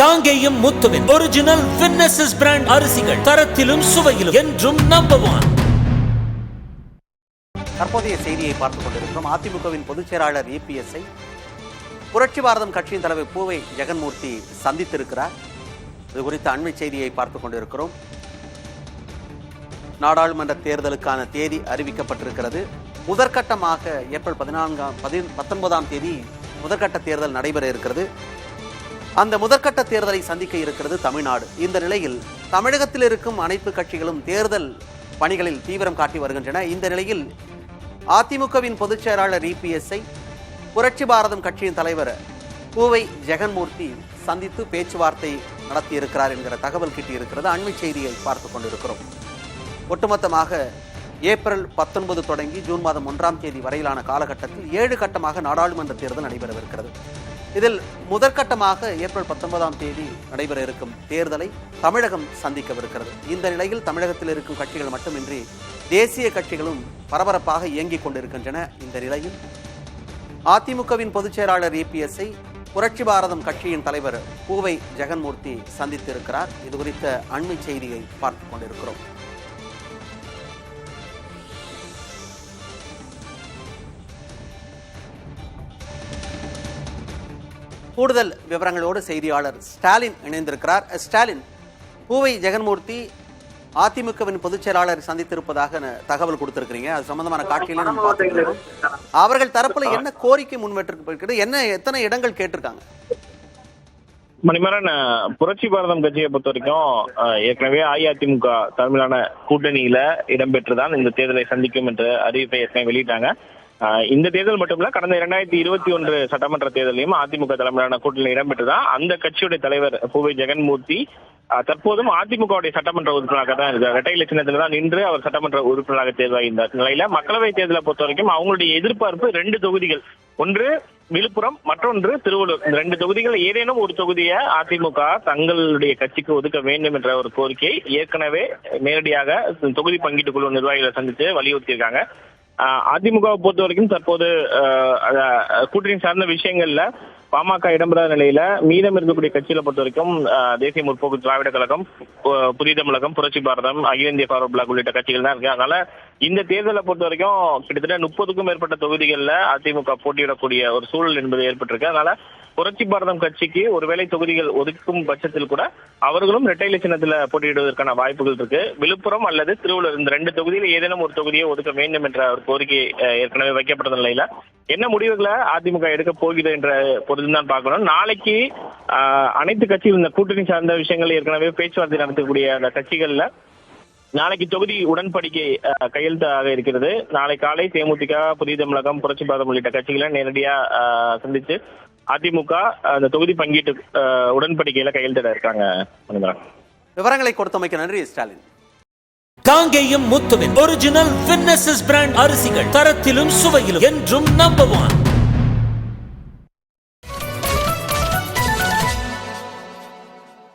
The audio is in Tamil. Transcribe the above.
காங்கேயம் முத்துவின் ஒரிஜினல் வின்னசஸ் பிராண்ட் அரிசிகள் தரத்திலும் சுவையிலும் என்றும் நம்பர் 1. தற்போதைய செய்தியை பார்த்துக் கொண்டிருக்கிறோம். அதிமுகவின் பொதுச் செயலாளர் EPS-ஐ புரட்சி பாரதம் கட்சியின் தலைவர் பூவை ஜெகன்மூர்த்தி சந்தித்திருக்கிறார். இது குறித்த அண்மை செய்தியை பார்த்துக் கொண்டிருக்கிறோம். நாடாளுமன்ற தேர்தலுக்கான தேதி அறிவிக்கப்பட்டிருக்கிறது. முதற்கட்டமாக ஏப்ரல் 19ஆம் தேதி முதற்கட்ட தேர்தல் நடைபெற இருக்கிறது. அந்த முதற்கட்ட தேர்தலை சந்திக்க இருக்கிறது தமிழ்நாடு. இந்த நிலையில் தமிழகத்தில் இருக்கும் அனைத்து கட்சிகளும் தேர்தல் பணிகளில் தீவிரம் காட்டி வருகின்றன. இந்த நிலையில் அதிமுகவின் பொதுச் செயலாளர் EPS-ஐ புரட்சி பாரதம் கட்சியின் தலைவர் பூவை ஜெகன்மூர்த்தி சந்தித்து பேச்சுவார்த்தை நடத்தியிருக்கிறார் என்கிற தகவல் கிட்டியிருக்கிறது. அண்மை செய்தியை பார்த்துக் கொண்டிருக்கிறோம். ஒட்டுமொத்தமாக ஏப்ரல் 19 தொடங்கி ஜூன் மாதம் 1ஆம் தேதி வரையிலான காலகட்டத்தில் 7 கட்டமாக நாடாளுமன்ற தேர்தல் நடைபெறவிருக்கிறது. இதில் முதற்கட்டமாக ஏப்ரல் 19ஆம் தேதி நடைபெற இருக்கும் தேர்தலை தமிழகம் சந்திக்கவிருக்கிறது. இந்த நிலையில் தமிழகத்தில் இருக்கும் கட்சிகள் மட்டுமின்றி தேசிய கட்சிகளும் பரபரப்பாக இயங்கிக் கொண்டிருக்கின்றன. இந்த நிலையில் அதிமுகவின் பொதுச் செயலாளர் EPS-ஐ புரட்சி பாரதம் கட்சியின் தலைவர் பூவை ஜெகன்மூர்த்தி சந்தித்திருக்கிறார். இது குறித்த அண்மை செய்தியை பார்த்துக் கொண்டிருக்கிறோம். கூடுதல் விவரங்களோடு செய்தியாளர் ஸ்டாலின் இணைந்திருக்கிறார். ஸ்டாலின், பூவை ஜெகன்மூர்த்தி அதிமுகவின் பொதுச் செயலாளர் சந்தித்திருப்பதாக தகவல் கொடுத்திருக்கிறீங்க. அது சம்பந்தமான காட்சிகளை நம்ம பார்த்துக்கிறோம். அவர்கள் தரப்புல என்ன கோரிக்கை முன்வைத்திருக்கிறது, எத்தனை இடங்கள் கேட்டிருக்காங்க? மணிமாறன், புரட்சி பாரதம் கட்சியை பொறுத்த வரைக்கும் ஏற்கனவே அஇஅதிமுக தலைமையிலான கூட்டணியில இடம்பெற்றுதான் இந்த தேர்தலை சந்திக்கும் என்ற அறிவிப்பை ஏற்கனவே வெளியிட்டாங்க. இந்த தேர்தல் மட்டுமல்ல, கடந்த 2021 சட்டமன்ற தேர்தலையும் அதிமுக தலைமையிலான கூட்டணியில் இடம்பெற்றுதான் அந்த கட்சியுடைய தலைவர் பூவை ஜெகன்மூர்த்தி தற்போதும் அதிமுகவுடைய சட்டமன்ற உறுப்பினராக தான் இருக்கார். இரட்டை இலை சின்னத்தில் தான் நின்று அவர் சட்டமன்ற உறுப்பினராக தேர்வாகின்ற நிலையில மக்களவை தேர்தலை பொறுத்த வரைக்கும் அவங்களுடைய எதிர்பார்ப்பு 2 தொகுதிகள், ஒன்று விழுப்புரம், மற்றொன்று திருவள்ளூர். இந்த 2 தொகுதிகள் ஏதேனும் ஒரு தொகுதியை அதிமுக தங்களுடைய கட்சிக்கு ஒதுக்க வேண்டும் என்ற ஒரு கோரிக்கை ஏற்கனவே நேரடியாக தொகுதி பங்கீட்டு குழு நிர்வாகிகளை சந்தித்து வலியுறுத்தியிருக்காங்க. அதிமுகவை பொறுத்த வரைக்கும் தற்போது கூட்டணி சார்ந்த விஷயங்கள்ல பாமக இடம்பெறாத நிலையில மீதம் இருக்கக்கூடிய கட்சிகளை பொறுத்த வரைக்கும் தேசிய முற்போக்கு திராவிட கழகம், புதிய தமிழகம், புரட்சி பாரதம், அகில இந்திய ஃபார்வர்ட் பிளாக் உள்ளிட்ட கட்சிகள் தான் இருக்கு. அதனால இந்த தேர்தலை பொறுத்த வரைக்கும் கிட்டத்தட்ட 30க்கும் மேற்பட்ட தொகுதிகளில் அதிமுக போட்டியிடக்கூடிய ஒரு சூழல் என்பது ஏற்பட்டிருக்கு. அதனால புரட்சி பாரதம் கட்சிக்கு ஒருவேளை தொகுதிகள் ஒதுக்கும் பட்சத்தில் கூட அவர்களும் இரட்டை இலை சின்னத்துல போட்டியிடுவதற்கான வாய்ப்புகள் இருக்கு. விழுப்புரம் அல்லது திருவள்ளூர், இந்த 2 தொகுதியில் ஏதேனும் ஒரு தொகுதியை ஒதுக்க வேண்டும் என்ற ஒரு கோரிக்கை ஏற்கனவே வைக்கப்பட்ட நிலையில என்ன முடிவுகளை அதிமுக எடுக்க போகிறது என்ற பொறுத்துதான் பார்க்கணும். நாளைக்கு அனைத்து கட்சிகள் இந்த கூட்டணி சார்ந்த விஷயங்கள் ஏற்கனவே பேச்சுவார்த்தை நடத்தக்கூடிய அந்த கட்சிகள்ல நாளைக்கு தொகுதி உடன்படிக்கை கையெழுத்தாக இருக்கிறது. நாளை காலை தேமுதிக, புதிய தமிழகம், புரட்சி பாரதம் உள்ளிட்ட கட்சிகளை நேரடியா சந்திச்சு அதிமுக அந்த தொகுதி பங்கீட்டு உடன்படிக்கையில கையெழுத்திட இருக்காங்க. விவரங்களை கொடுத்தமைக்கு நன்றி ஸ்டாலின். காங்கேயம் முத்துவின் ஒரிஜினல் வின்னசஸ் பிராண்ட் அரிசிகள் தரத்திலும் சுவையிலும் என்றும் நம்பர் 1.